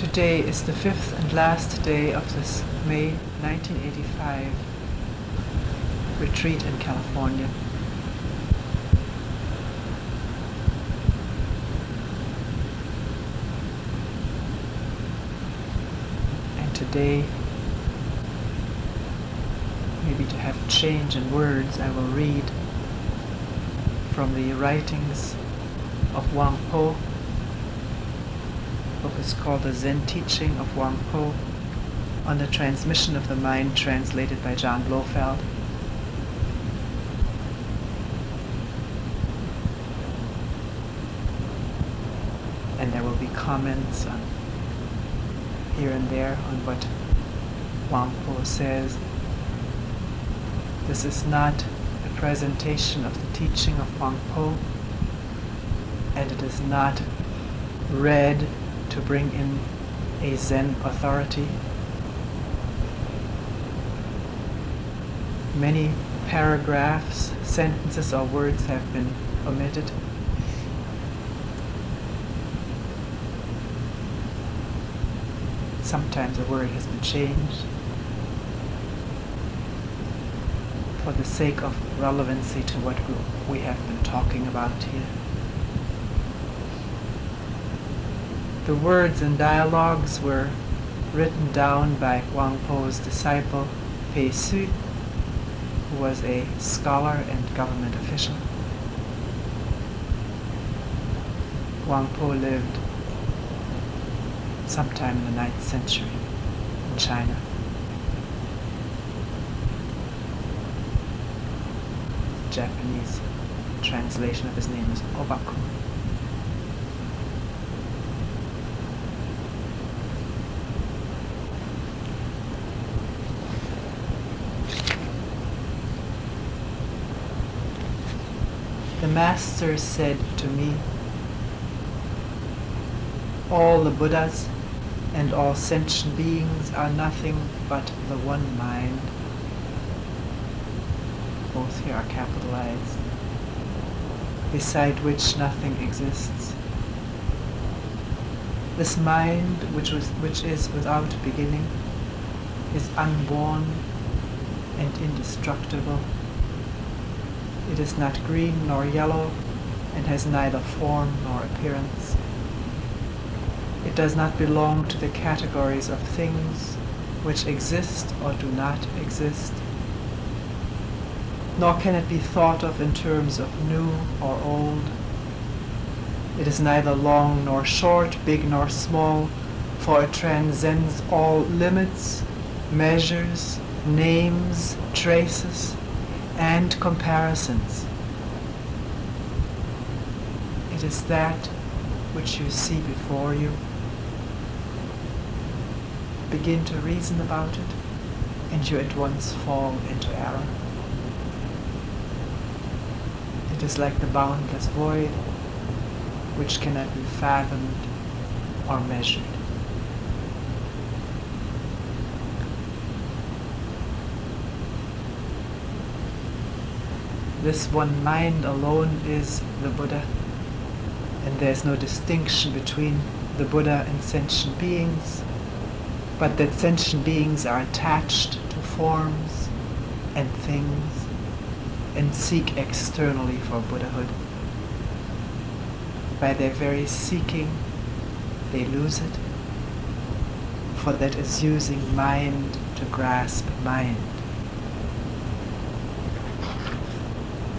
Today is the fifth and last day of this May 1985 retreat in California. And today, maybe to have a change in words, I will read from the writings of Wang Po. The book is called The Zen Teaching of Wang Po, on the transmission of the mind, translated by John Blofeld. And there will be comments on here and there on what Wang Po says. This is not a presentation of the teaching of Wang Po, and it is not read to bring in a Zen authority. Many paragraphs, sentences, or words have been omitted. Sometimes a word has been changed for the sake of relevancy to what we have been talking about here. The words and dialogues were written down by Wang Po's disciple, Fei Su, who was a scholar and government official. Wang Po lived sometime in the 9th century in China. The Japanese translation of his name is Obaku. The Master said to me, all the Buddhas and all sentient beings are nothing but the one mind. Both here are capitalized, beside which nothing exists. This mind, which is without beginning, is unborn and indestructible. It is not green nor yellow, and has neither form nor appearance. It does not belong to the categories of things which exist or do not exist, nor can it be thought of in terms of new or old. It is neither long nor short, big nor small, for it transcends all limits, measures, names, traces, and comparisons. It is that which you see before you. Begin to reason about it, and you at once fall into error. It is like the boundless void, which cannot be fathomed or measured. This one mind alone is the Buddha, and there's no distinction between the Buddha and sentient beings, but that sentient beings are attached to forms and things and seek externally for Buddhahood. By their very seeking, they lose it, for that is using mind to grasp mind.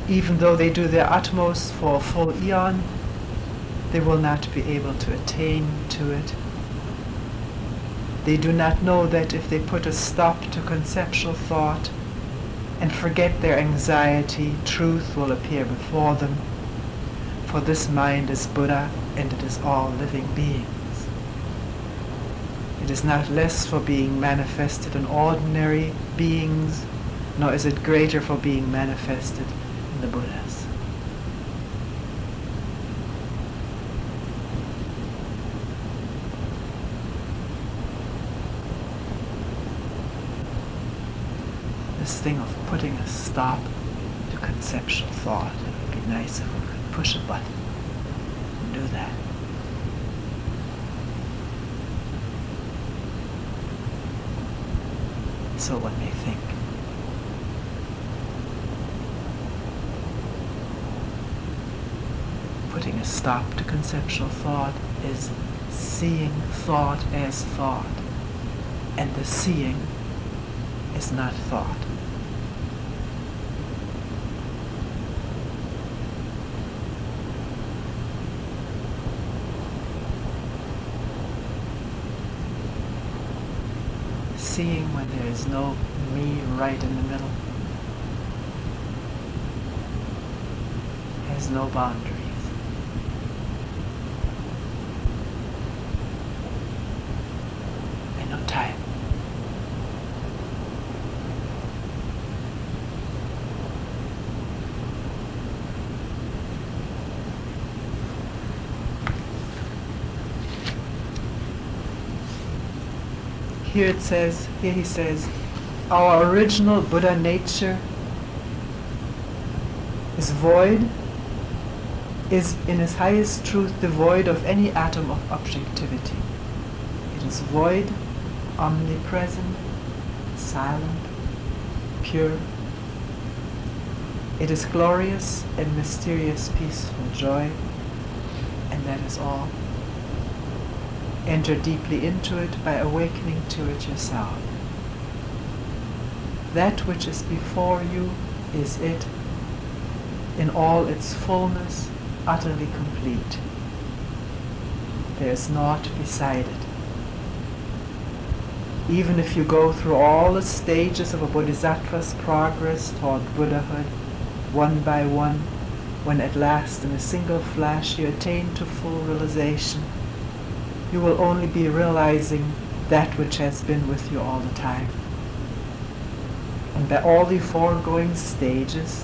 Even though they do their utmost for a full eon, they will not be able to attain to it. They do not know that if they put a stop to conceptual thought and forget their anxiety, truth will appear before them, for this mind is Buddha and it is all living beings. It is not less for being manifested in ordinary beings, nor is it greater for being manifested in the Buddhas. This thing of putting a stop to conceptual thought, it would be nice if we could push a button and do that. so one may think. Putting a stop to conceptual thought is seeing thought as thought, and the seeing is not thought. Seeing when there is no me right in the middle, has no boundaries. And no time. Here he says, our original Buddha nature is void, is in its highest truth devoid of any atom of objectivity. It is void, omnipresent, silent, pure. It is glorious and mysterious, peaceful joy, and that is all. Enter deeply into it by awakening to it yourself. That which is before you is it, in all its fullness, utterly complete. There is naught beside it. Even if you go through all the stages of a bodhisattva's progress toward Buddhahood, one by one, when at last in a single flash you attain to full realization, you will only be realizing that which has been with you all the time. And by all the foregoing stages,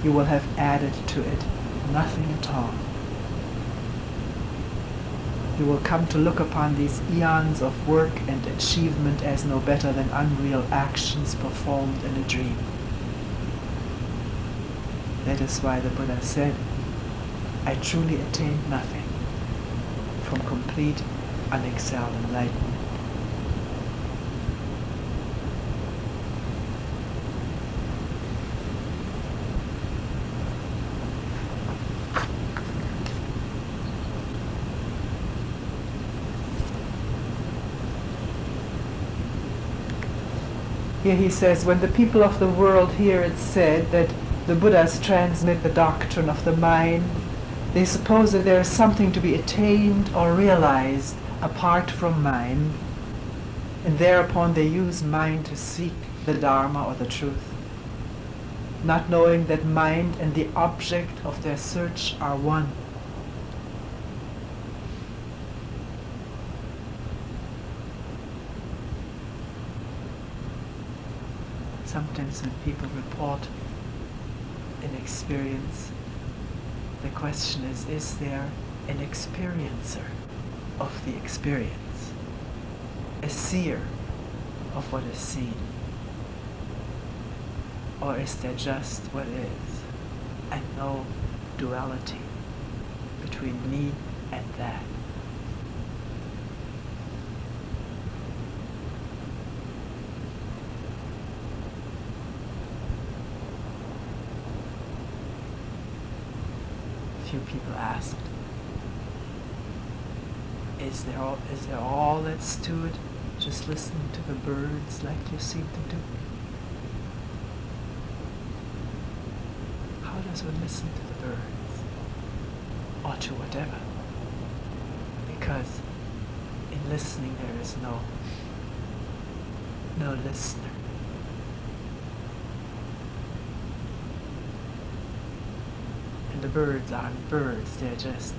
you will have added to it nothing at all. You will come to look upon these eons of work and achievement as no better than unreal actions performed in a dream. That is why the Buddha said, I truly attained nothing from complete unexcelled enlightenment. Here he says, when the people of the world hear it said that the Buddhas transmit the doctrine of the mind, they suppose that there is something to be attained or realized apart from mind, and thereupon they use mind to seek the Dharma or the truth, not knowing that mind and the object of their search are one. Sometimes when people report an experience, the question is there an experiencer of the experience, a seer of what is seen? Or is there just what is, and no duality between me and that? Few people asked, is there all that's to it, just listening to the birds like you seem to do? How does one listen to the birds, or to whatever? Because in listening there is no listener. And the birds aren't birds, they're just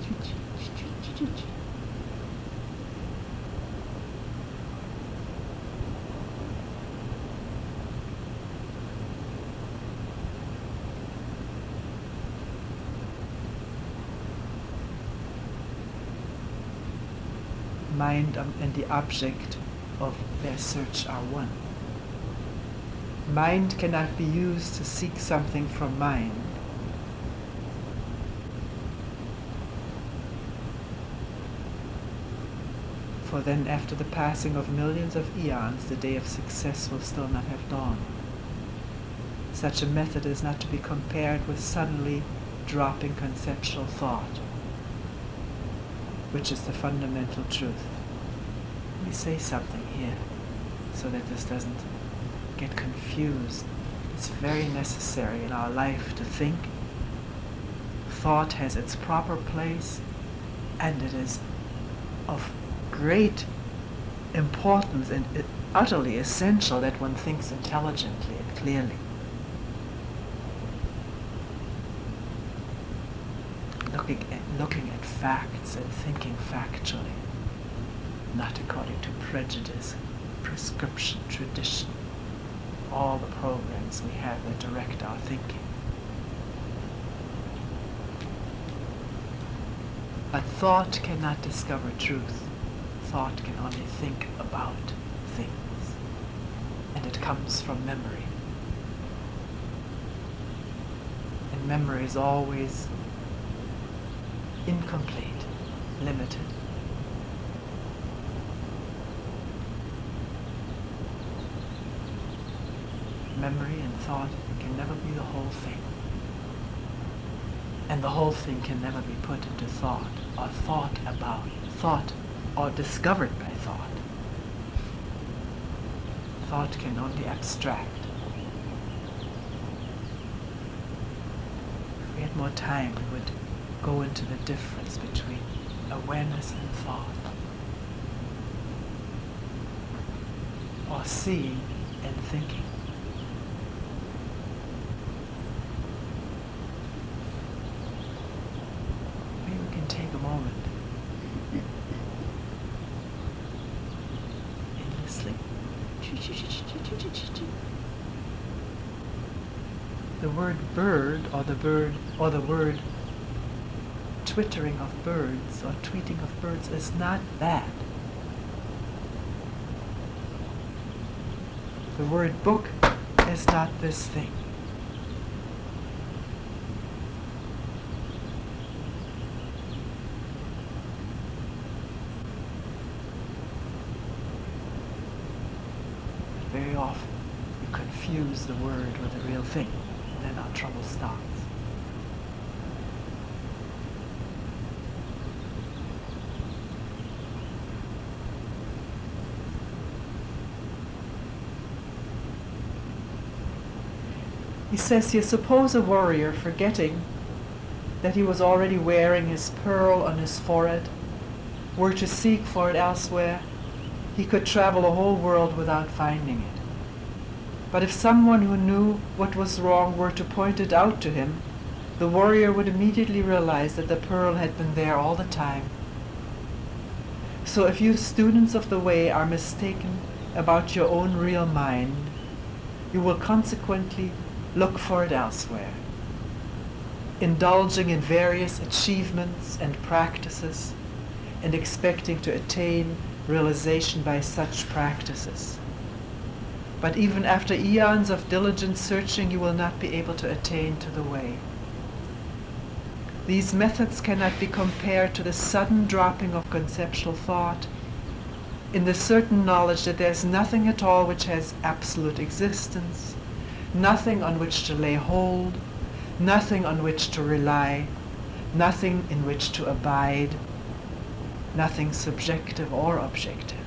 mind and the object of their search are one. Mind cannot be used to seek something from mind. For then, after the passing of millions of eons, the day of success will still not have dawned. Such a method is not to be compared with suddenly dropping conceptual thought, which is the fundamental truth. Let me say something here so that this doesn't get confused. It's very necessary in our life to think. Thought has its proper place, and it is of great importance and utterly essential that one thinks intelligently and clearly. Looking at facts and thinking factually, not according to prejudice, prescription, tradition, all the programs we have that direct our thinking. But thought cannot discover truth. Thought can only think about things. And it comes from memory. And memory is always incomplete, limited. Memory and thought can never be the whole thing. And the whole thing can never be put into thought, or thought about, thought, or discovered by thought. Thought can only abstract. If we had more time, we would go into the difference between awareness and thought, or seeing and thinking. Maybe we can take a moment endlessly. The word bird, or the word twittering of birds or tweeting of birds is not that. The word book is not this thing. Very often we confuse the word with the real thing, and then our trouble starts. He says here, suppose a warrior, forgetting that he was already wearing his pearl on his forehead, were to seek for it elsewhere, he could travel a whole world without finding it. But if someone who knew what was wrong were to point it out to him, the warrior would immediately realize that the pearl had been there all the time. So if you students of the way are mistaken about your own real mind, you will consequently look for it elsewhere, indulging in various achievements and practices, and expecting to attain realization by such practices. But even after eons of diligent searching, you will not be able to attain to the way. These methods cannot be compared to the sudden dropping of conceptual thought, in the certain knowledge that there's nothing at all which has absolute existence, nothing on which to lay hold, nothing on which to rely, nothing in which to abide, nothing subjective or objective.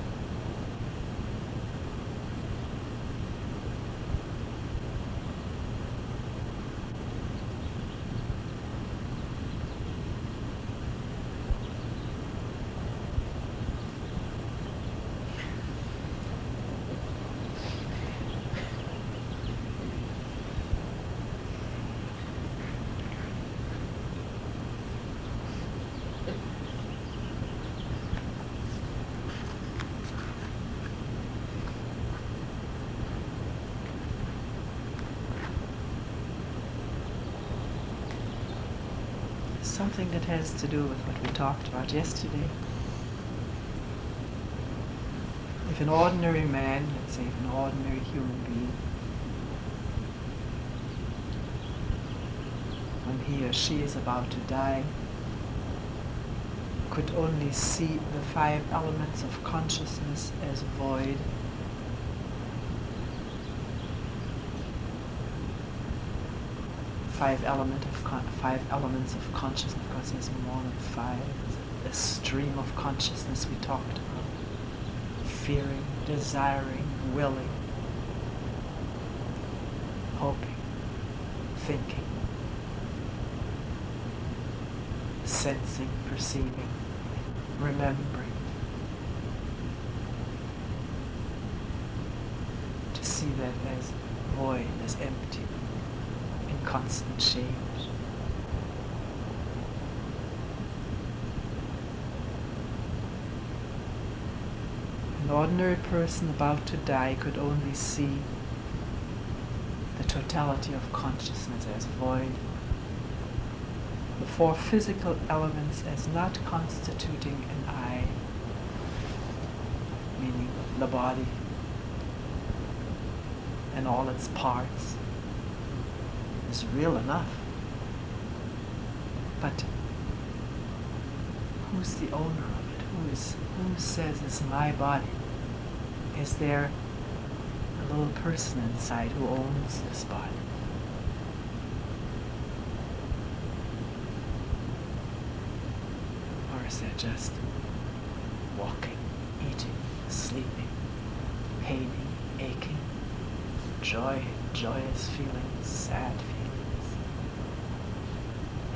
Something that has to do with what we talked about yesterday. If an ordinary man, let's say if an ordinary human being, when he or she is about to die, could only see the 5 elements of consciousness as void, five elements of consciousness, because there's more than 5. It's a stream of consciousness we talked about. Fearing, desiring, willing, hoping, thinking, sensing, perceiving, remembering. To see that as void, as empty, in constant change. An ordinary person about to die could only see the totality of consciousness as void, the 4 physical elements as not constituting an I, meaning the body and all its parts, is real enough. But who's the owner of it? Who says it's my body? Is there a little person inside who owns this body? Or is it just walking, eating, sleeping, paining, aching, joyous feelings, sad feelings,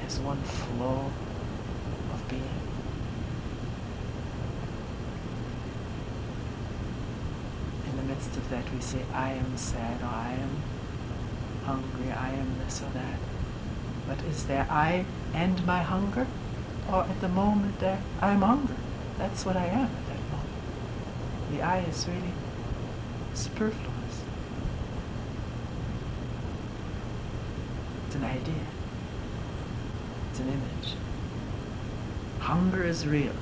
as one flow of being? In the midst of that we say, I am sad, or I am hungry, I am this or that. But is there I and my hunger? Or at the moment there, I am hungry. That's what I am at that moment. The I is really superfluous. It's an idea. It's an image. Hunger is real.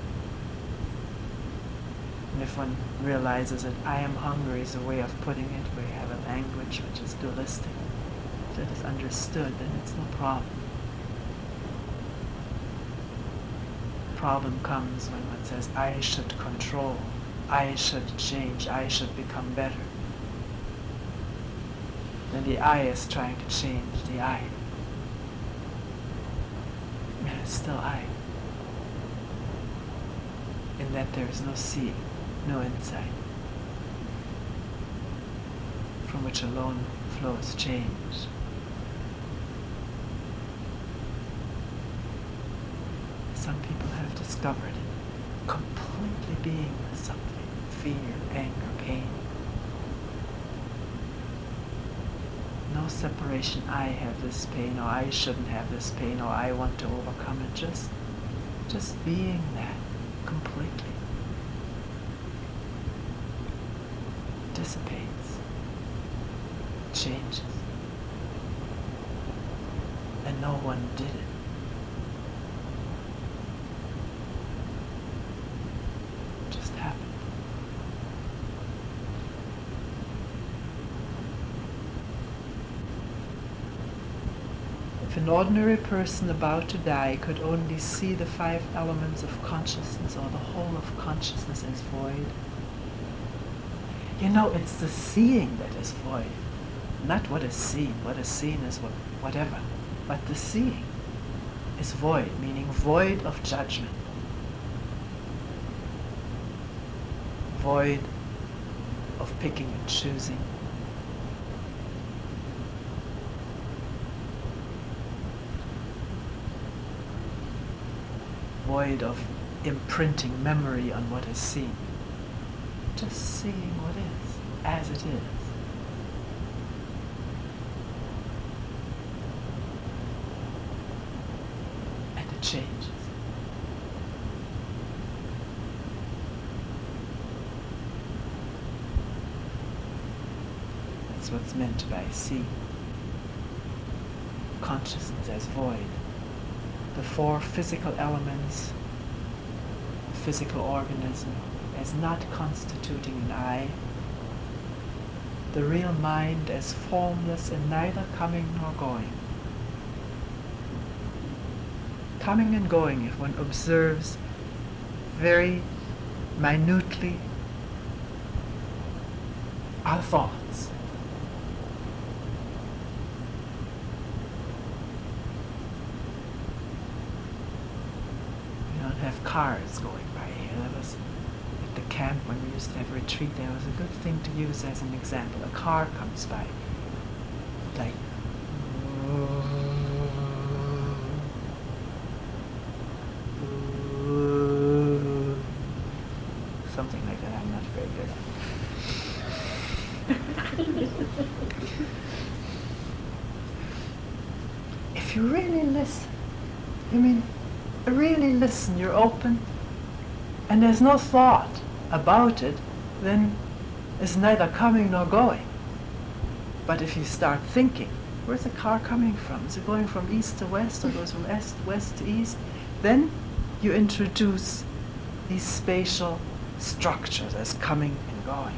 And if one realizes that I am hungry is a way of putting it, we have a language which is dualistic, that is understood, then it's no problem. Problem comes when one says, I should control, I should change, I should become better. Then the I is trying to change the I. And it's still I. In that there is no seeing, no insight, from which alone flows change. Some people have discovered completely being with something, fear, anger, pain. No separation, I have this pain, or I shouldn't have this pain, or I want to overcome it. Just being that completely dissipates, changes, and no one did it. Just happened. If an ordinary person about to die could only see the 5 elements of consciousness, or the whole of consciousness, as void, you know, it's the seeing that is void, not what is seen. What is seen is whatever, but the seeing is void, meaning void of judgment, void of picking and choosing, void of imprinting memory on what is seen. Just seeing what is, as it is. And it changes. That's what's meant by seeing. Consciousness as void. The 4 physical elements, physical organism, as not constituting an I, the real mind as formless and neither coming nor going. Coming and going, if one observes very minutely our thoughts. We don't have cars going by here. That was at the camp when we used to have retreat. There was a good thing to use as an example. A car comes by, like something like that. I'm not very good at. If you really listen, really listen, you're open, and there's no thought about it, then it's neither coming nor going. But if you start thinking, where's the car coming from? Is it going from east to west, or goes from west to east? Then you introduce these spatial structures as coming and going.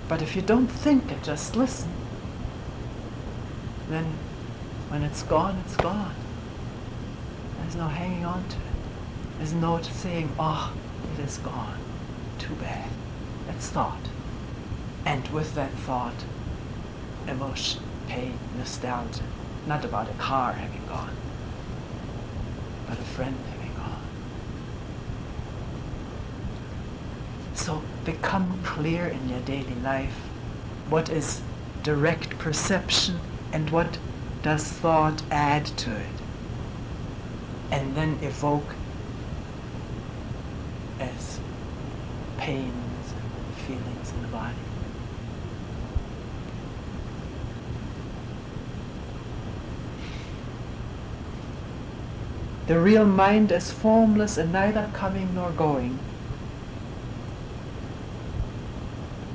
But if you don't think it, just listen, then when it's gone, it's gone. There's no hanging on to it. There's no saying, oh, it is gone. Too bad. That's thought. And with that thought, emotion, pain, nostalgia. Not about a car having gone, but a friend having gone. So become clear in your daily life what is direct perception and what does thought add to it. And then evoke as pains and feelings in the body. The real mind is formless and neither coming nor going.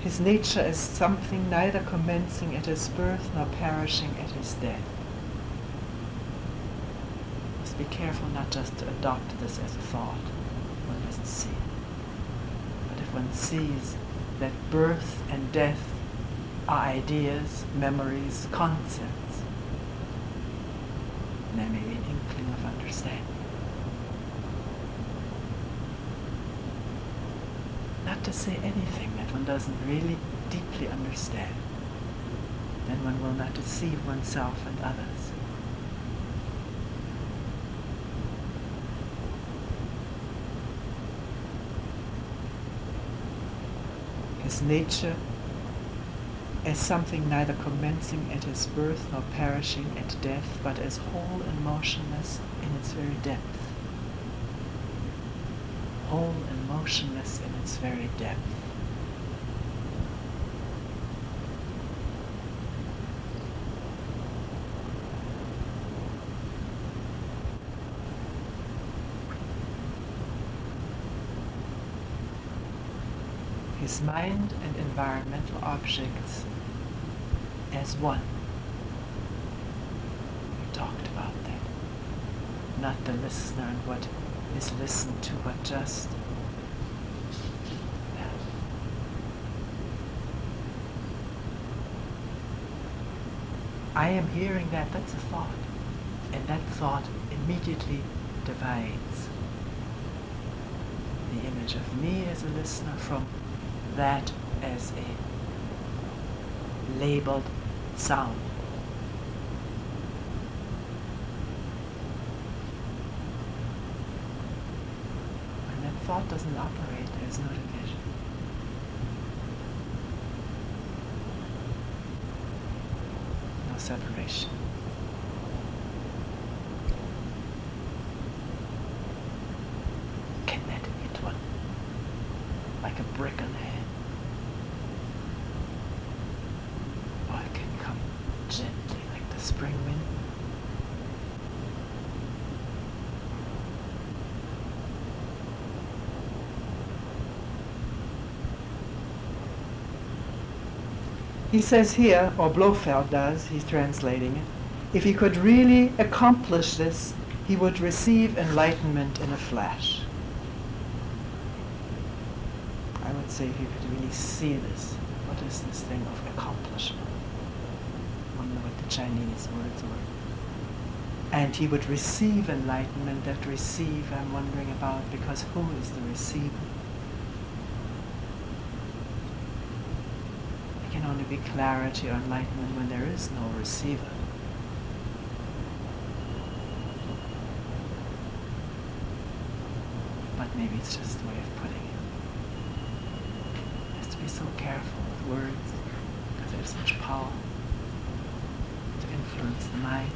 His nature is something neither commencing at his birth nor perishing at his death. Must be careful not just to adopt this as a thought. One doesn't see it. But if one sees that birth and death are ideas, memories, concepts, there may be an inkling of understanding. Not to say anything that one doesn't really deeply understand. Then one will not deceive oneself and others. His nature as something neither commencing at his birth nor perishing at death, but as whole and motionless in its very depth. Whole and motionless in its very depth. His mind and environmental objects as one. We talked about that. Not the listener and what is listened to, but just that. I am hearing that, that's a thought. And that thought immediately divides the image of me as a listener from that as a labeled sound. When that thought doesn't operate, there's no division. No separation. Kinetic hit one, like a brick on the head. Gently, like the spring wind. He says here, or Blofeld does, he's translating it, if he could really accomplish this, he would receive enlightenment in a flash. I would say if you could really see this, what is this thing of accomplishment? I wonder what the Chinese words were. And he would receive enlightenment. That receive I'm wondering about, because who is the receiver? There can only be clarity or enlightenment when there is no receiver. But maybe it's just a way of putting it. Has to be so careful with words, because they have such power to influence the mind.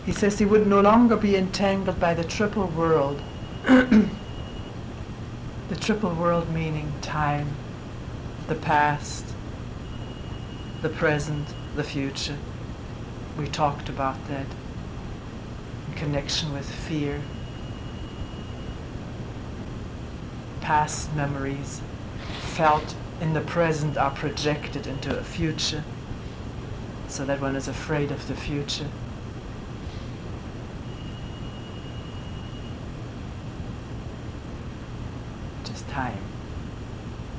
He says he would no longer be entangled by the triple world. The triple world meaning time, the past, the present, the future. We talked about that in connection with fear. Past memories felt in the present are projected into a future, so that one is afraid of the future. Just time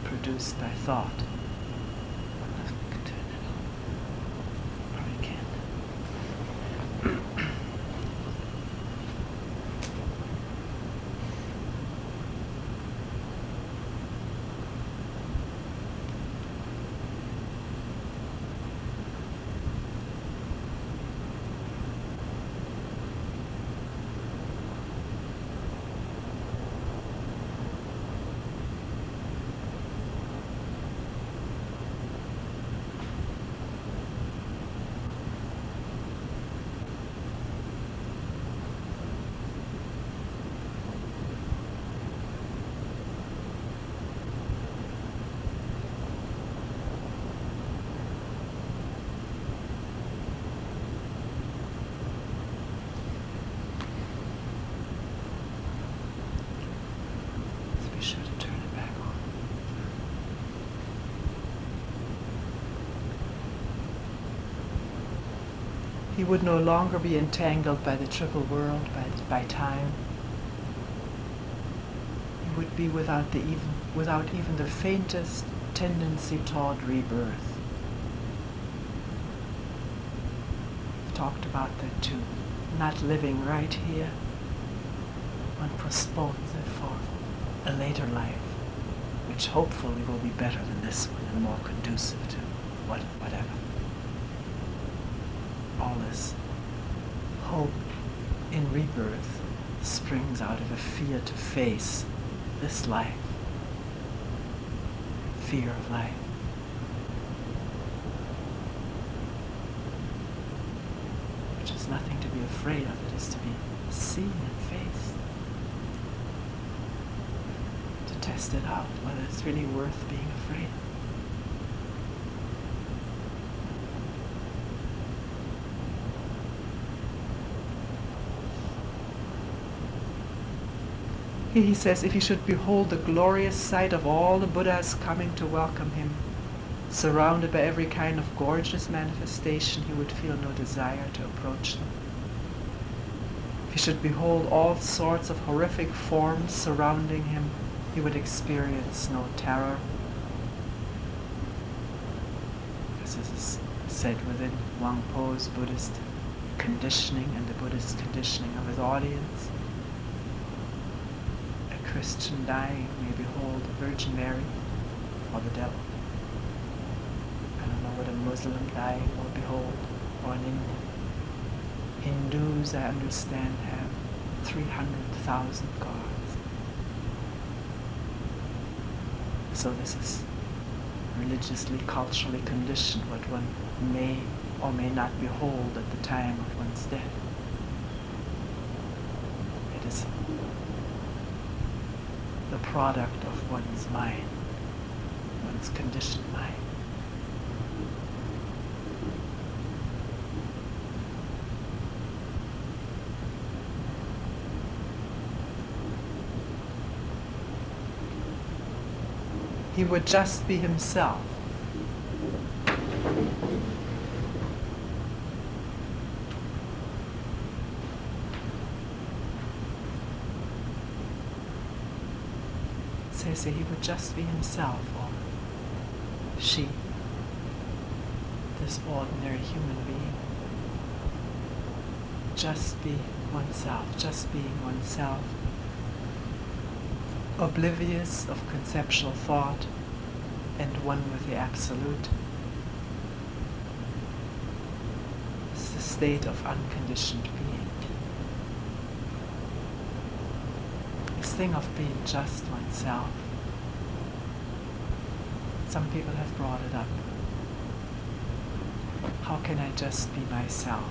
produced by thought. I can turn it on. Probably can't. He would no longer be entangled by the triple world, by time. He would be without even the faintest tendency toward rebirth. We've talked about that too. Not living right here. One postpones it for a later life, which hopefully will be better than this one and more conducive to whatever. All this hope in rebirth springs out of a fear to face this life, fear of life. Which is nothing to be afraid of, it is to be seen and faced, to test it out, whether it's really worth being afraid of. He says if he should behold the glorious sight of all the Buddhas coming to welcome him, surrounded by every kind of gorgeous manifestation, he would feel no desire to approach them. If he should behold all sorts of horrific forms surrounding him, he would experience no terror. As is said within Wang Po's Buddhist conditioning and the Buddhist conditioning of his audience, Christian dying may behold the Virgin Mary or the devil. I don't know what a Muslim dying will behold, or an Indian. Hindus, I understand, have 300,000 gods. So this is religiously, culturally conditioned what one may or may not behold at the time of one's death. It is the product of one's mind, one's conditioned mind. He would just be himself. So he would just be himself, or she. this ordinary human being. Just be oneself, just being oneself, oblivious of conceptual thought and one with the Absolute. It's the state of unconditioned being. This thing of being just oneself. Some people have brought it up. How can I just be myself?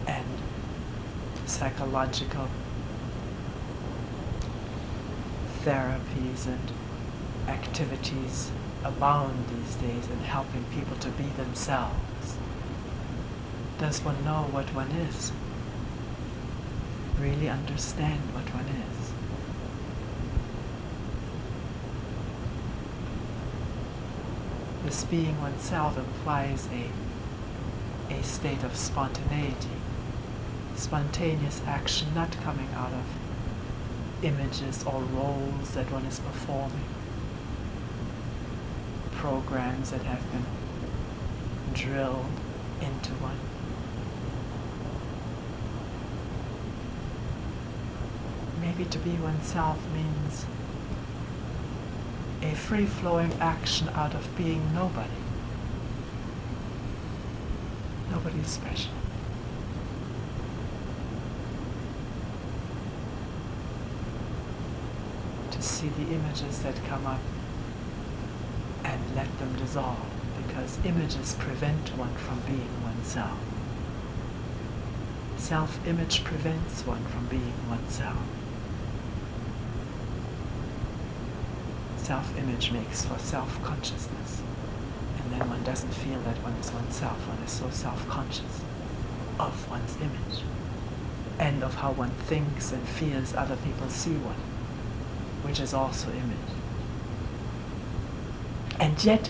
And psychological therapies and activities abound these days in helping people to be themselves. Does one know what one is? Really understand what one is? This being oneself implies a state of spontaneity, spontaneous action not coming out of images or roles that one is performing, programs that have been drilled into one. Maybe to be oneself means a free-flowing action out of being nobody. Nobody is special. To see the images that come up and let them dissolve, because images prevent one from being oneself. Self-image prevents one from being oneself. Self-image makes for self-consciousness, and then one doesn't feel that one is oneself. One is so self-conscious of one's image and of how one thinks and feels other people see one, which is also image. And yet,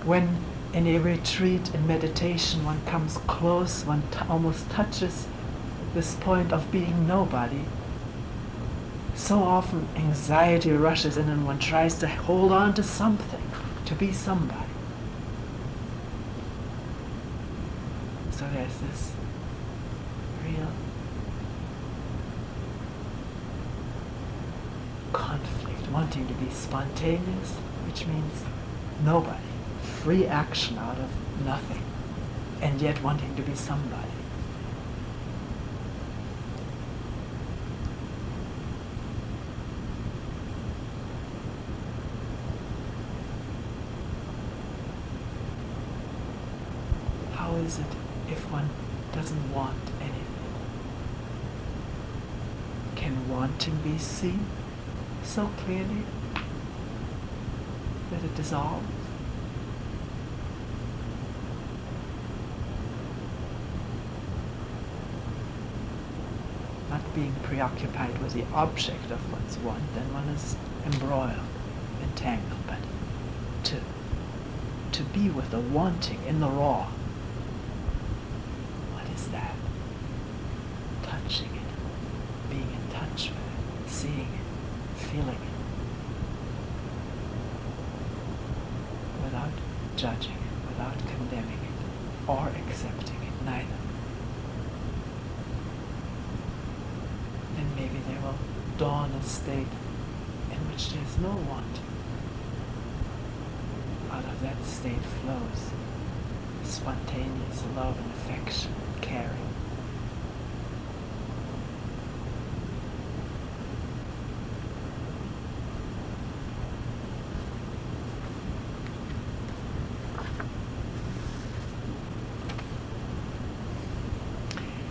when in a retreat, in meditation, one comes close, one almost touches this point of being nobody, so often anxiety rushes in and one tries to hold on to something, to be somebody. So there's this real conflict, wanting to be spontaneous, which means nobody, free action out of nothing, and yet wanting to be somebody. How is it if one doesn't want anything? Can wanting be seen so clearly that it dissolves? Not being preoccupied with the object of one's want, then one is embroiled, entangled, but to be with the wanting in the raw. What is that? Touching it, being in touch with it, seeing it, feeling it, without judging it, without condemning it, or accepting it, neither. Then maybe there will dawn a state in which there's no want. Out of that state flows spontaneous love and affection and caring.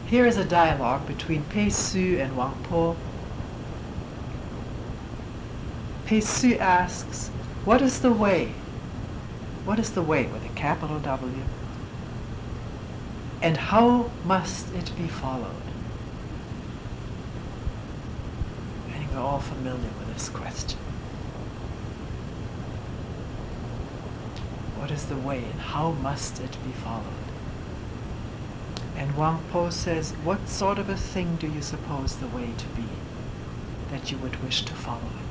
Here is a dialogue between Pei Su and Wang Po. Pei Su asks, what is the way? What is the way with a capital W? And how must it be followed? I think we're all familiar with this question. What is the way and how must it be followed? And Wang Po says, what sort of a thing do you suppose the way to be that you would wish to follow it?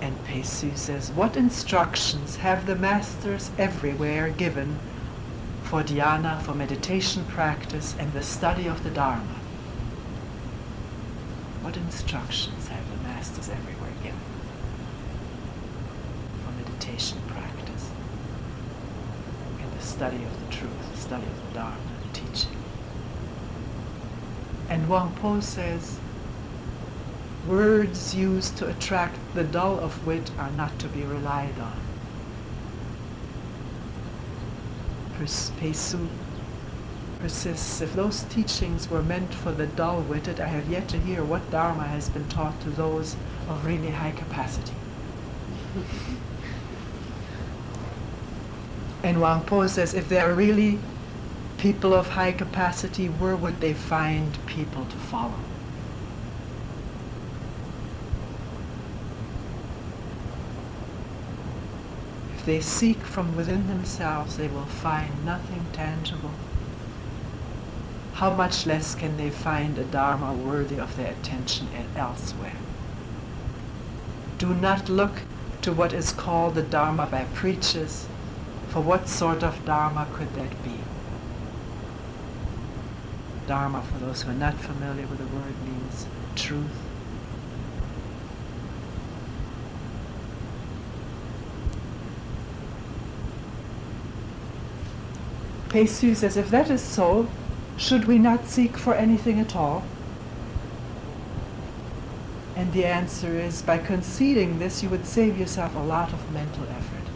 And Pesu says, what instructions have the masters everywhere given for dhyana, for meditation practice, and the study of the Dharma? What instructions have the masters everywhere given for meditation practice and the study of the truth, the study of the Dharma, the teaching? And Wang Po says, words used to attract the dull of wit are not to be relied on. Pesu persists, if those teachings were meant for the dull-witted, I have yet to hear what Dharma has been taught to those of really high capacity. And Wang Po says, if there are really people of high capacity, where would they find people to follow? If they seek from within themselves, they will find nothing tangible. How much less can they find a Dharma worthy of their attention elsewhere? Do not look to what is called the Dharma by preachers, for what sort of Dharma could that be? Dharma, for those who are not familiar with the word, means truth. Pesu says, if that is so, should we not seek for anything at all? And the answer is, by conceding this, you would save yourself a lot of mental effort.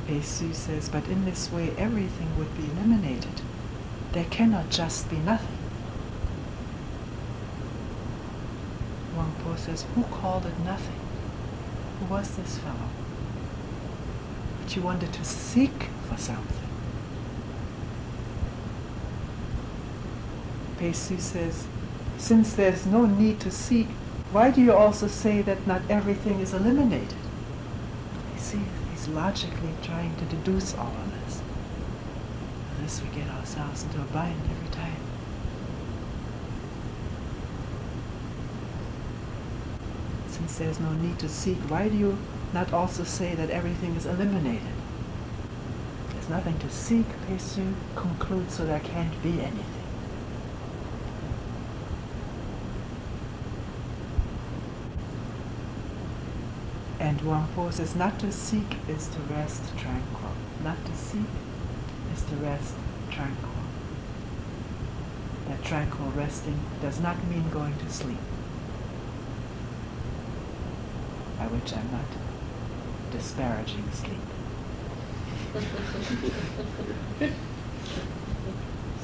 Pesu says, but in this way everything would be eliminated. There cannot just be nothing. Wang Po says, who called it nothing? Who was this fellow? But you wanted to seek for something. Pesu says, since there's no need to seek, why do you also say that not everything is eliminated? You see, he's logically trying to deduce all of this. For this we get ourselves into a bind every time. Since there's no need to seek, why do you not also say that everything is eliminated? There's nothing to seek, Pesu concludes, so there can't be anything. And Wang Po says, not to seek is to rest tranquil. Not to seek is to rest tranquil. That tranquil resting does not mean going to sleep, by which I'm not disparaging sleep.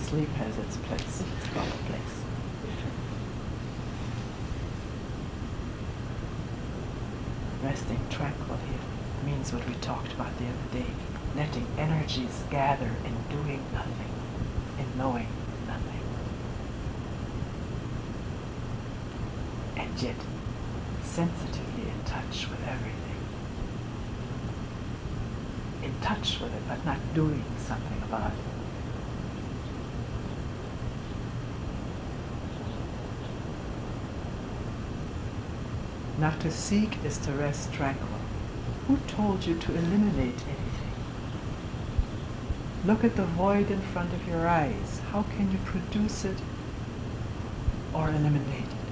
Sleep has its place, its proper place. Resting tranquil here means what we talked about the other day, letting energies gather in doing nothing, in knowing nothing. And yet, sensitively in touch with everything. In touch with it, but not doing something about it. Not to seek is to rest tranquil. Who told you to eliminate anything? Look at the void in front of your eyes. How can you produce it or eliminate it?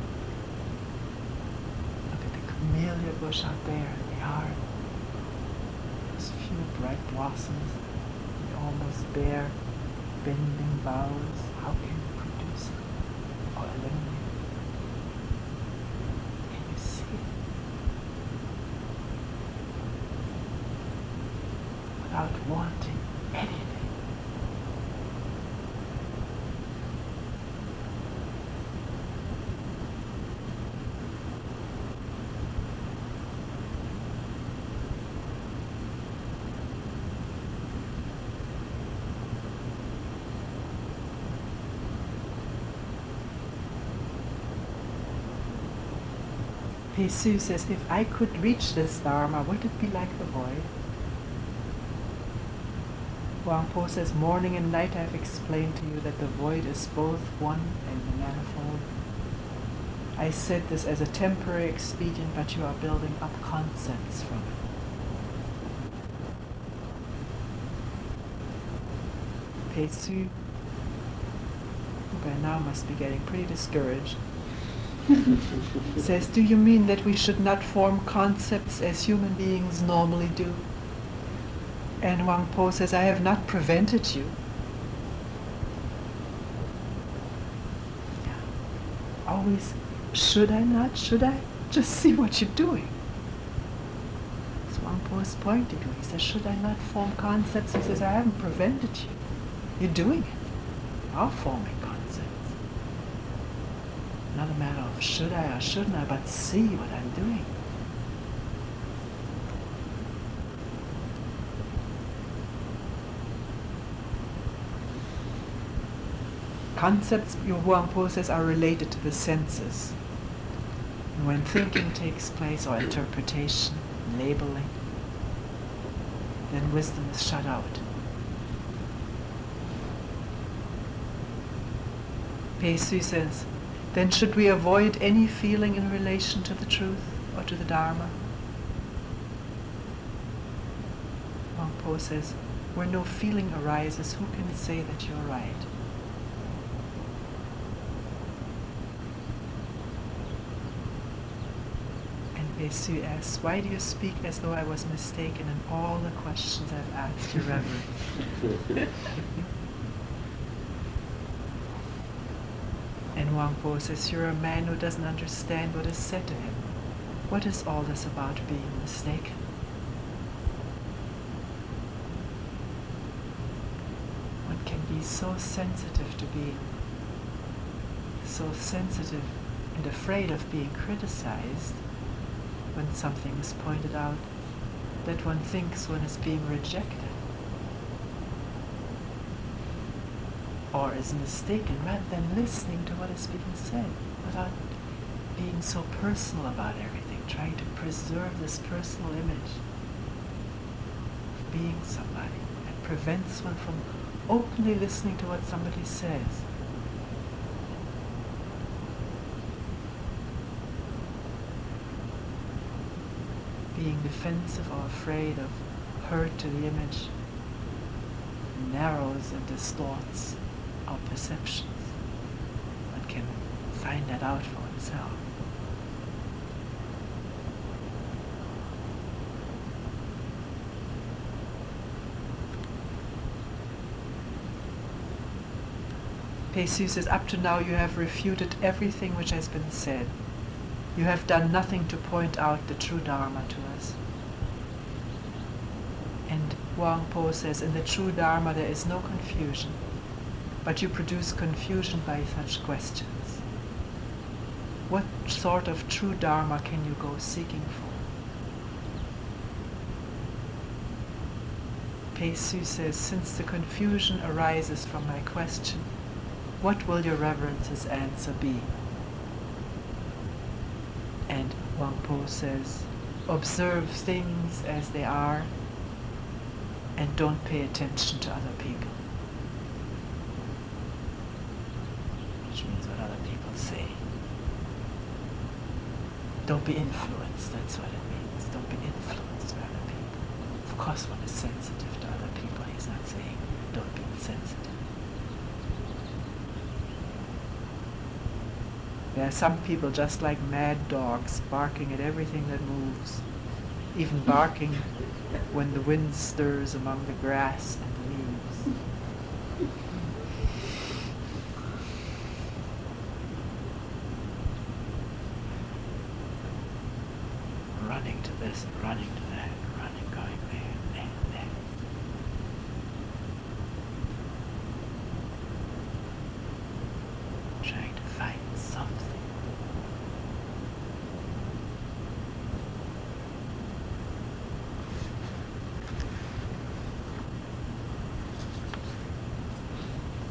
Look at the camellia bush out there in the yard. Those few bright blossoms, the almost bare, bending boughs. How can you produce it or eliminate it? Without wanting anything. Pesu says, if I could reach this Dharma, would it be like the void? Wang Po says, morning and night I have explained to you that the void is both one and the manifold. I said this as a temporary expedient, but you are building up concepts from it. Pesu, who by now must be getting pretty discouraged, says, do you mean that we should not form concepts as human beings normally do? And Wang Po says, I have not prevented you. Always, should I not? Should I? Just see what you're doing. That's Wang Po is pointing to. He says, should I not form concepts? He says, I haven't prevented you. You're doing it. You're forming concepts. Not a matter of should I or shouldn't I, but see what I'm doing. Concepts, Wang Po says, are related to the senses. And when thinking takes place, or interpretation, labeling, then wisdom is shut out. Pei Su says, then should we avoid any feeling in relation to the truth or to the Dharma? Wang Po says, where no feeling arises, who can say that you're right? And Pei Su asks, why do you speak as though I was mistaken in all the questions I've asked, Your Reverence? And Wang Po says, you're a man who doesn't understand what is said to him. What is all this about being mistaken? One can be so sensitive to being so sensitive and afraid of being criticized when something is pointed out that one thinks one is being rejected or is mistaken, rather than listening to what is being said without being so personal about everything, trying to preserve this personal image of being somebody. It prevents one from openly listening to what somebody says. Being defensive or afraid of hurt to the image narrows and distorts our perceptions. One can find that out for oneself. Pei Su says, up to now you have refuted everything which has been said. You have done nothing to point out the true Dharma to us. And Wang Po says, in the true Dharma there is no confusion, but you produce confusion by such questions. What sort of true Dharma can you go seeking for? Pei Su says, since the confusion arises from my question, what will your Reverence's answer be? And Wang Po says, observe things as they are and don't pay attention to other people. Which means what other people say. Don't be influenced, that's what it means. Don't be influenced by other people. Of course one is sensitive to other people. He's not saying don't be insensitive. There are some people just like mad dogs, barking at everything that moves, even barking when the wind stirs among the grass and the leaves. Running to this and running to that, running, going there, there, there. Trying to find something.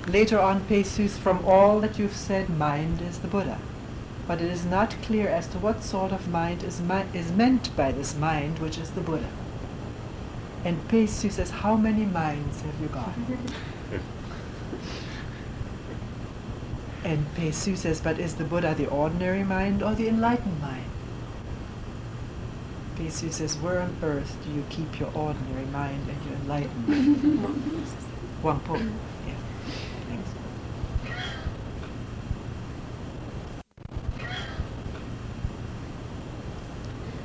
Later on, Pei Su, from all that you've said, mind is the Buddha. But it is not clear as to what sort of mind is meant by this mind, which is the Buddha. And Pei Su says, how many minds have you got? And Pei Su says, but is the Buddha the ordinary mind or the enlightened mind? Pei Su says, where on earth do you keep your ordinary mind and your enlightened mind? Wang Po. Yeah. Thanks.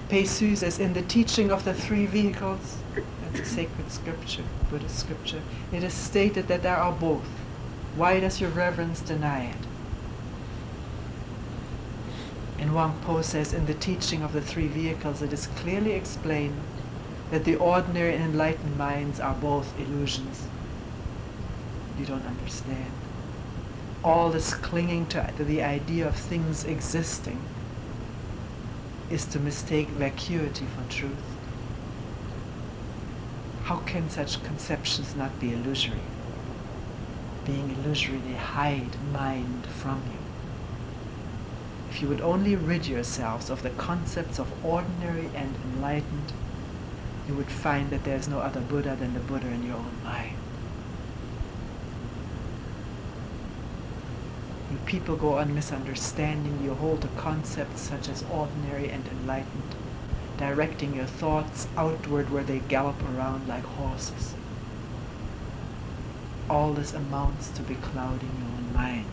Pei Su says, in the teaching of the three vehicles, that's a sacred scripture, Buddhist scripture, it is stated that there are both. Why does your reverence deny it? And Wang Po says, in the teaching of the three vehicles, it is clearly explained that the ordinary and enlightened minds are both illusions. You don't understand. All this clinging to the idea of things existing is to mistake vacuity for truth. How can such conceptions not be illusory? Being illusory, they hide mind from you. If you would only rid yourselves of the concepts of ordinary and enlightened, you would find that there is no other Buddha than the Buddha in your own mind. You people go on misunderstanding. You hold to concepts such as ordinary and enlightened, directing your thoughts outward where they gallop around like horses. All this amounts to beclouding your own minds.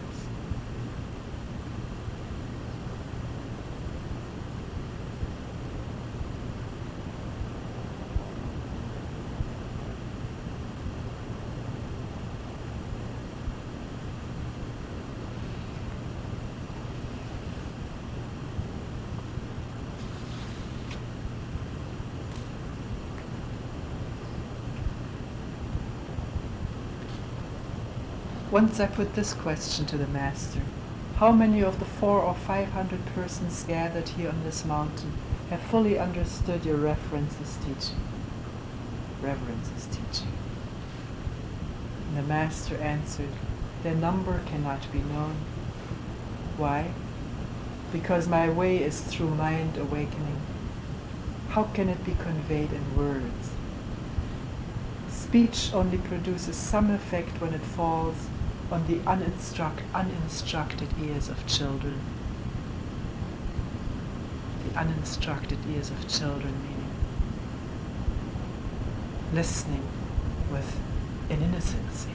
Once I put this question to the Master: how many of the 400 or 500 persons gathered here on this mountain have fully understood your reverence's teaching? And the Master answered, their number cannot be known. Why? Because my way is through mind awakening. How can it be conveyed in words? Speech only produces some effect when it falls on the uninstructed ears of children. The uninstructed ears of children, meaning listening with an innocency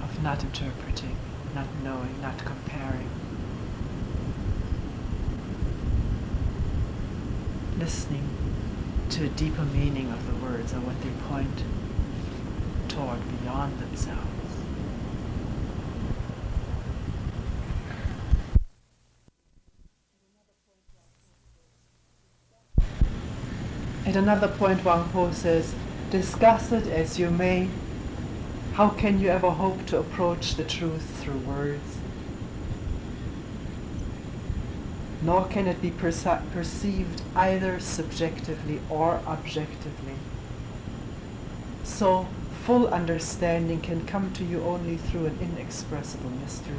of not interpreting, not knowing, not comparing. Listening to a deeper meaning of the words or what they point toward beyond themselves. At another point, Wang Po says, discuss it as you may, how can you ever hope to approach the truth through words? Nor can it be perceived either subjectively or objectively. So, full understanding can come to you only through an inexpressible mystery.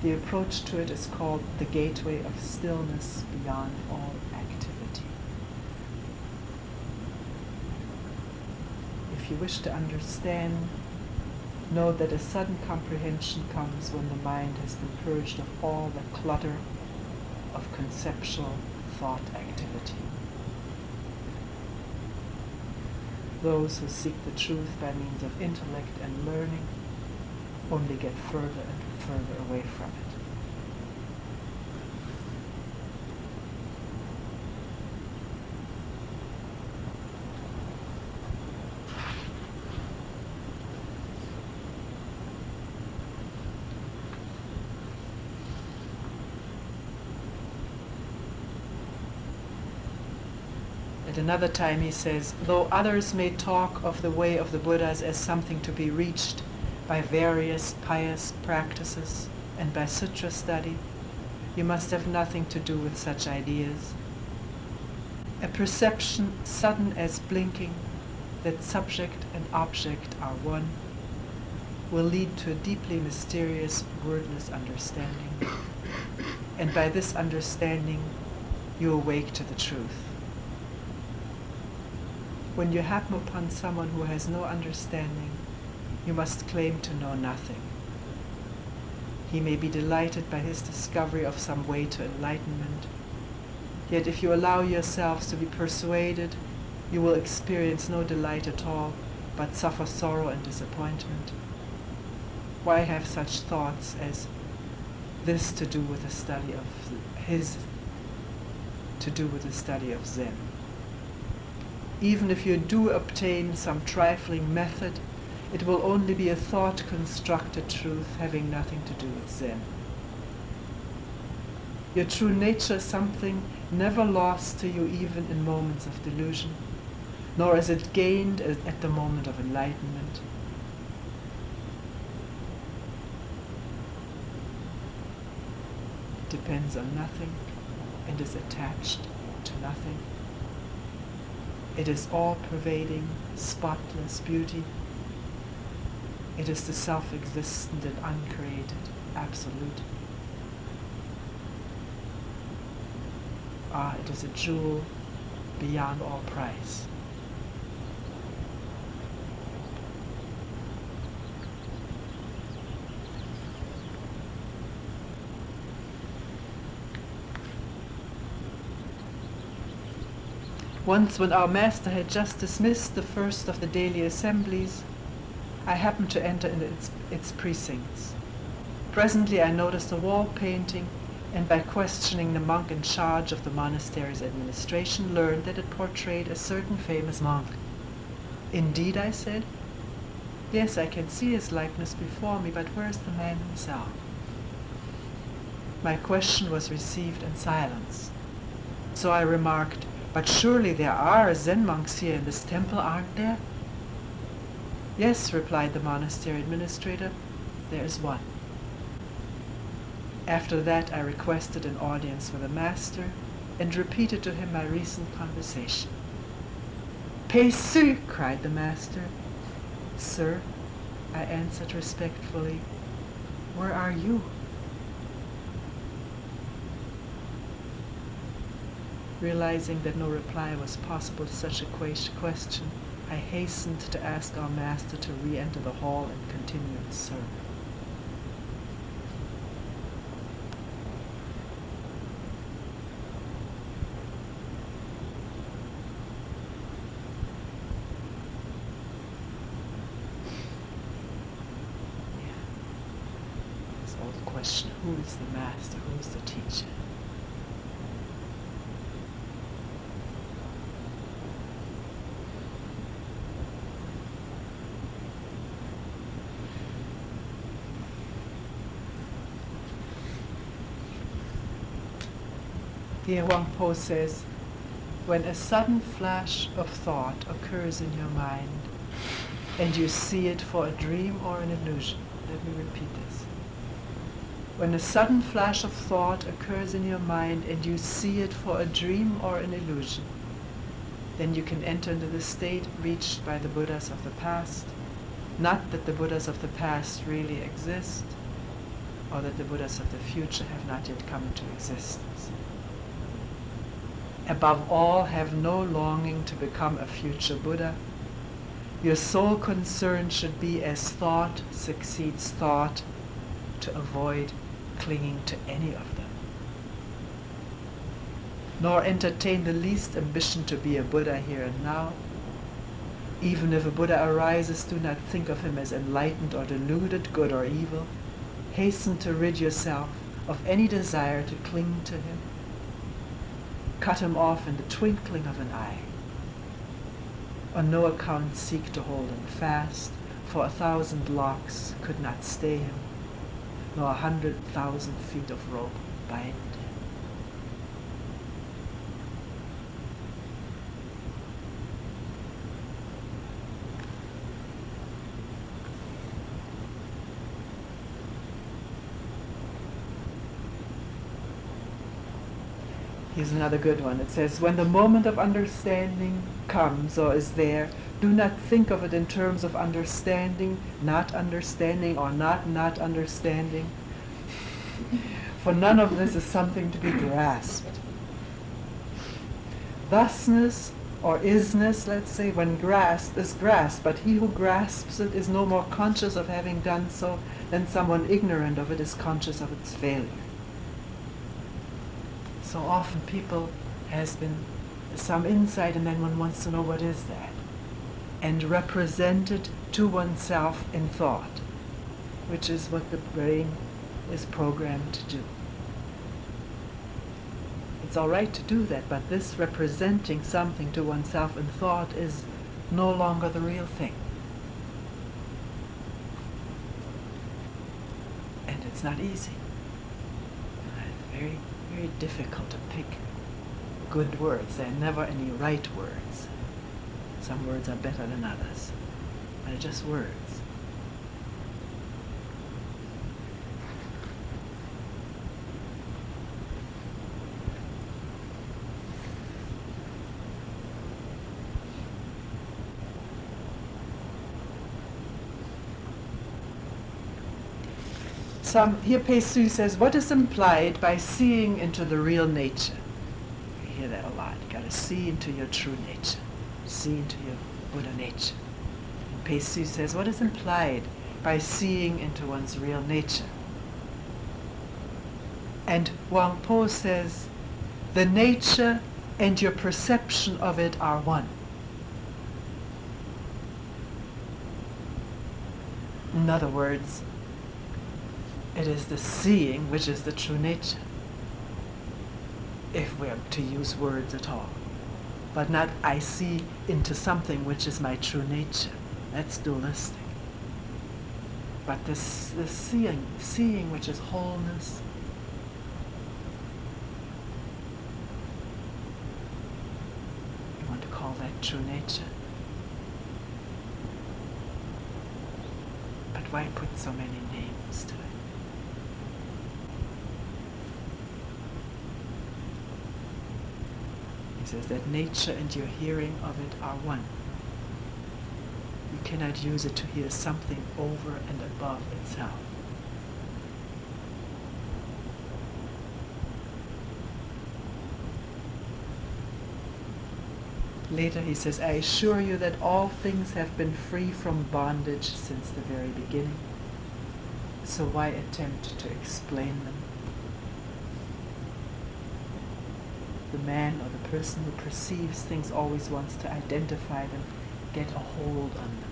The approach to it is called the gateway of stillness beyond all activity. If you wish to understand, know that a sudden comprehension comes when the mind has been purged of all the clutter of conceptual thought activity. Those who seek the truth by means of intellect and learning only get further and further away from it. At another time he says, though others may talk of the way of the Buddhas as something to be reached by various pious practices and by sutra study, you must have nothing to do with such ideas. A perception sudden as blinking that subject and object are one will lead to a deeply mysterious wordless understanding. And by this understanding, you awake to the truth. When you happen upon someone who has no understanding, you must claim to know nothing. He may be delighted by his discovery of some way to enlightenment, yet if you allow yourselves to be persuaded, you will experience no delight at all, but suffer sorrow and disappointment. Why have such thoughts as this to do with the study of Zen? Even if you do obtain some trifling method, it will only be a thought-constructed truth having nothing to do with Zen. Your true nature is something never lost to you even in moments of delusion, nor is it gained at the moment of enlightenment. It depends on nothing and is attached to nothing. It is all-pervading, spotless beauty. It is the self-existent and uncreated Absolute. It is a jewel beyond all price. Once, when our master had just dismissed the first of the daily assemblies, I happened to enter into its precincts. Presently I noticed a wall painting, and by questioning the monk in charge of the monastery's administration, learned that it portrayed a certain famous monk. Indeed, I said. Yes, I can see his likeness before me, but where is the man himself? My question was received in silence. So I remarked, but surely there are Zen monks here in this temple, aren't there? Yes, replied the monastery administrator, there is one. After that I requested an audience with the master and repeated to him my recent conversation. Peisu, cried the master. Sir, I answered respectfully, where are you? Realizing that no reply was possible to such a question, I hastened to ask our master to re-enter the hall and continue his sermon. This old question, who is the master, who is the teacher? Here Wang Po says, when a sudden flash of thought occurs in your mind and you see it for a dream or an illusion. Let me repeat this. When a sudden flash of thought occurs in your mind and you see it for a dream or an illusion, then you can enter into the state reached by the Buddhas of the past. Not that the Buddhas of the past really exist, or that the Buddhas of the future have not yet come into existence. Above all, have no longing to become a future Buddha. Your sole concern should be, as thought succeeds thought, to avoid clinging to any of them. Nor entertain the least ambition to be a Buddha here and now. Even if a Buddha arises, do not think of him as enlightened or deluded, good or evil. Hasten to rid yourself of any desire to cling to him. Cut him off in the twinkling of an eye. On no account seek to hold him fast, for 1,000 locks could not stay him, nor 100,000 feet of rope bind him. Here's another good one. It says, when the moment of understanding comes or is there, do not think of it in terms of understanding, not understanding, or not understanding. For none of this is something to be grasped. Thusness or isness, let's say, when grasped, is grasped, but he who grasps it is no more conscious of having done so than someone ignorant of it is conscious of its failure. So often people has been some insight and then one wants to know what is that, and represent it to oneself in thought, which is what the brain is programmed to do. It's all right to do that, but this representing something to oneself in thought is no longer the real thing. And it's not easy. It's very, very difficult to pick good words. There are never any right words. Some words are better than others, but they're just words. Here Pessu says, what is implied by seeing into the real nature? You hear that a lot. You got to see into your true nature. See into your Buddha nature. And Pessu says, what is implied by seeing into one's real nature? And Wang Po says, the nature and your perception of it are one. In other words, it is the seeing which is the true nature, if we're to use words at all. But not I see into something which is my true nature. That's dualistic. But this seeing which is wholeness, you want to call that true nature. But why put so many names to it? He says that nature and your hearing of it are one. You cannot use it to hear something over and above itself. Later he says, I assure you that all things have been free from bondage since the very beginning. So why attempt to explain them? The man or the person who perceives things always wants to identify them, get a hold on them.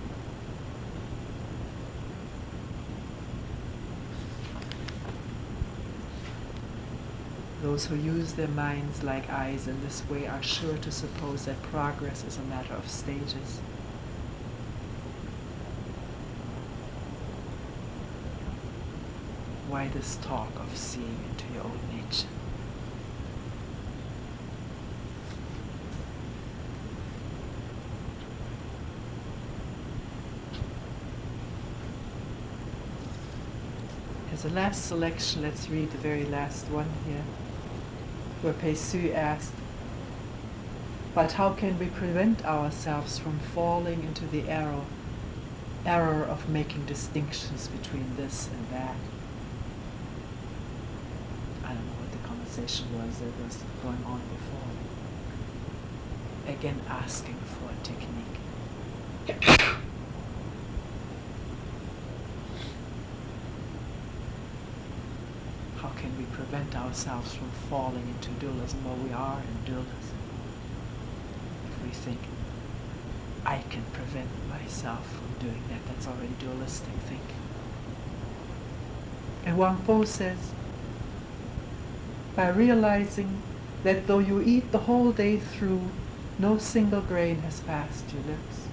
Those who use their minds like eyes in this way are sure to suppose that progress is a matter of stages. Why this talk of seeing into your own nature? As a last selection, let's read the very last one here, where Pessu asked, but how can we prevent ourselves from falling into the error of making distinctions between this and that? I don't know what the conversation was that was going on before. Again, asking for a technique. How can we prevent ourselves from falling into dualism? Well, we are in dualism. If we think, I can prevent myself from doing that, that's already dualistic thinking. And Wang Po says, by realizing that though you eat the whole day through, no single grain has passed your lips,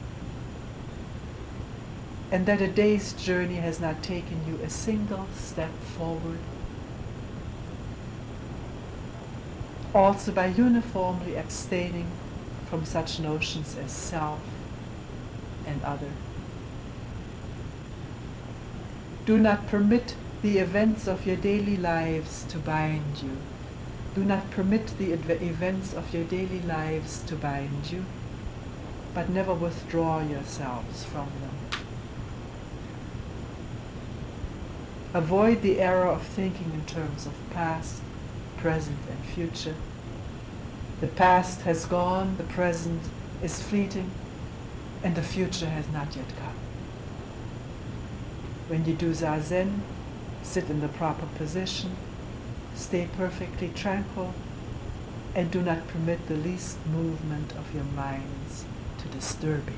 and that a day's journey has not taken you a single step forward, also by uniformly abstaining from such notions as self and other. Do not permit the events of your daily lives to bind you. Do not permit the events of your daily lives to bind you, but never withdraw yourselves from them. Avoid the error of thinking in terms of past, present, and future. The past has gone, the present is fleeting and the future has not yet come. When you do Zazen, sit in the proper position, stay perfectly tranquil, and do not permit the least movement of your minds to disturb you.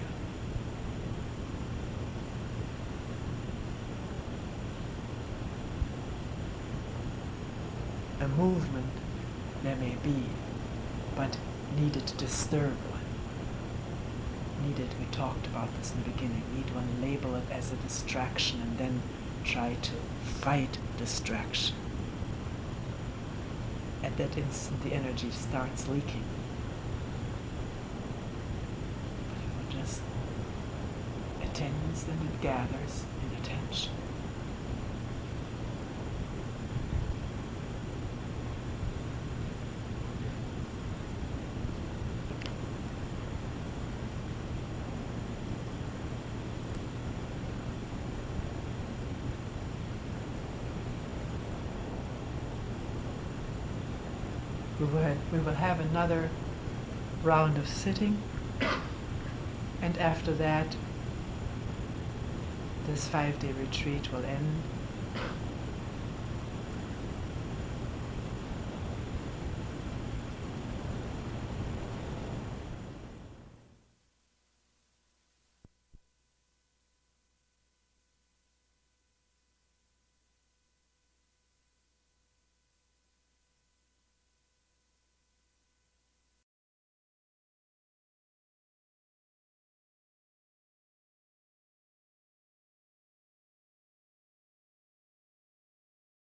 A movement there may be, but needed to disturb one. Needed, we talked about this in the beginning, need one label it as a distraction and then try to fight distraction. At that instant the energy starts leaking. But if one just attends, then it gathers in attention. We will have another round of sitting, and after that, this 5-day retreat will end.